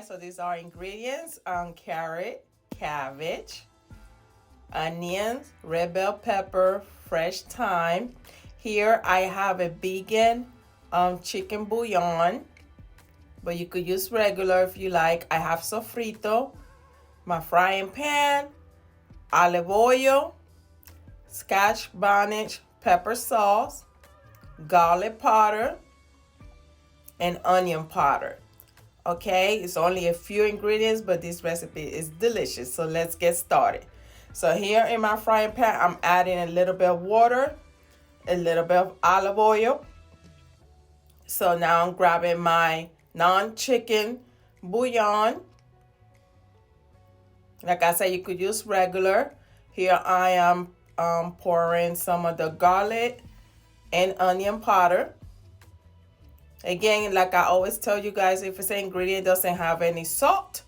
so these are ingredients: carrot, cabbage, onions, red bell pepper, fresh thyme. Here I have a vegan chicken bouillon, but you could use regular if you like. I have sofrito, my frying pan, olive oil, Scotch Bonnet pepper sauce, garlic powder, and onion powder. Okay, it's only a few ingredients, but this recipe is delicious. So let's get started. So here in my frying pan, I'm adding a little bit of water, a little bit of olive oil. So now I'm grabbing my non-chicken bouillon. Like I said, you could use regular. Here I am pouring some of the garlic and onion powder. Again, like I always tell you guys, if it's an ingredient doesn't have any salt,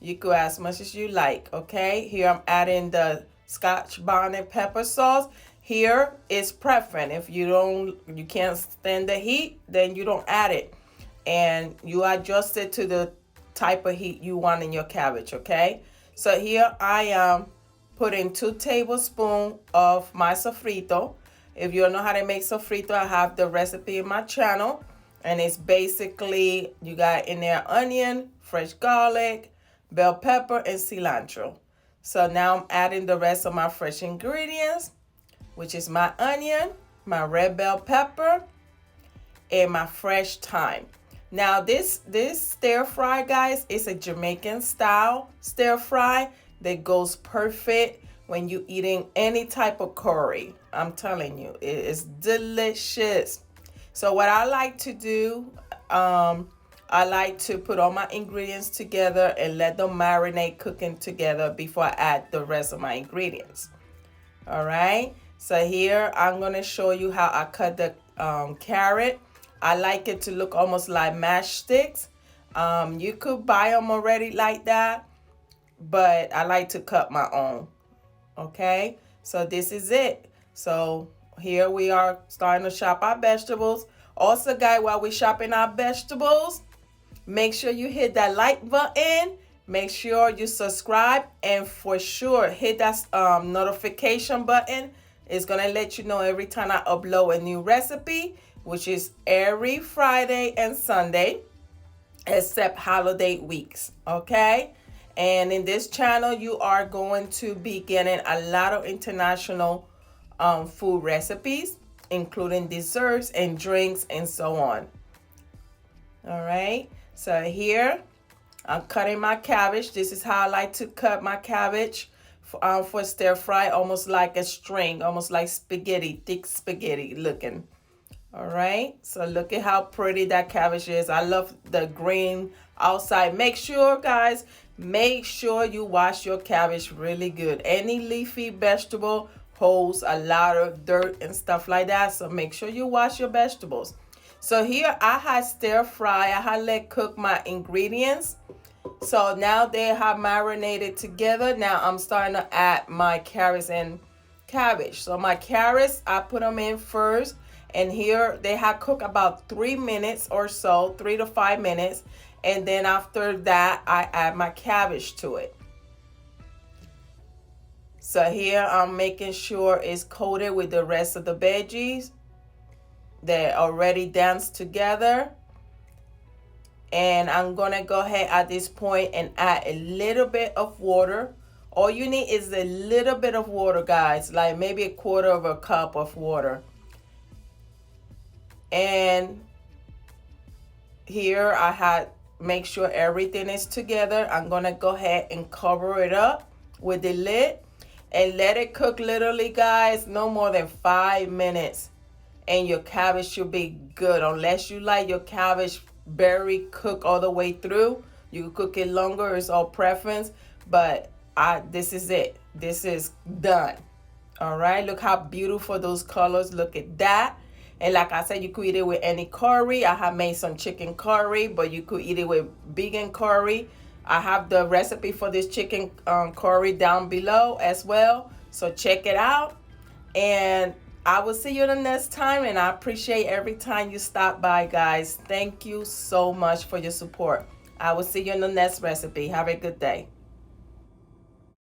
you could add as much as you like. Okay, here I'm adding the Scotch Bonnet pepper sauce. Here is preference. If you can't stand the heat, then you don't add it, and you adjust it to the type of heat you want in your cabbage. Okay, so here I am putting 2 tablespoons of my sofrito. If you don't know how to make sofrito, I have the recipe in my channel. And it's basically, you got in there onion, fresh garlic, bell pepper, and cilantro. So now I'm adding the rest of my fresh ingredients, which is my onion, my red bell pepper, and my fresh thyme. Now this stir fry, guys, is a Jamaican style stir fry that goes perfect when you're eating any type of curry. I'm telling you, it is delicious. So what I like to do, I like to put all my ingredients together and let them marinate cooking together before I add the rest of my ingredients. All right. So here I'm going to show you how I cut the carrot. I like it to look almost like mashed sticks. You could buy them already like that, but I like to cut my own. Okay. So this is it. So here we are starting to chop our vegetables. Also, guys, while we're chopping our vegetables, make sure you hit that like button. Make sure you subscribe, and for sure hit that notification button. It's gonna let you know every time I upload a new recipe, which is every Friday and Sunday, except holiday weeks. Okay. And in this channel, you are going to be getting a lot of international food recipes, including desserts and drinks and so on. All right, so here I'm cutting my cabbage. This is how I like to cut my cabbage for stir fry, almost like a string, almost like spaghetti, thick spaghetti looking. All right, so look at how pretty that cabbage is. I love the green outside. Make sure, guys, make sure you wash your cabbage really good. Any leafy vegetable holds a lot of dirt and stuff like that, so make sure you wash your vegetables. So here I had stir fry. I had let cook my ingredients, so now they have marinated together. Now I'm starting to add my carrots and cabbage. So my carrots, I put them in first, and here they have cooked about 3 minutes or so, 3 to 5 minutes, and then after that I add my cabbage to it. So here I'm making sure it's coated with the rest of the veggies. They're already danced together. And I'm going to go ahead at this point and add a little bit of water. All you need is a little bit of water, guys, like maybe a quarter of a cup of water. And here I had make sure everything is together. I'm going to go ahead and cover it up with the lid and let it cook literally, guys, no more than 5 minutes. And your cabbage should be good. Unless you like your cabbage very cooked all the way through, you can cook it longer. It's all preference. But this is it. This is done. All right. Look how beautiful those colors. Look at that. And like I said, you could eat it with any curry. I have made some chicken curry, but you could eat it with vegan curry. I have the recipe for this chicken curry down below as well. So check it out. And I will see you the next time. And I appreciate every time you stop by, guys. Thank you so much for your support. I will see you in the next recipe. Have a good day.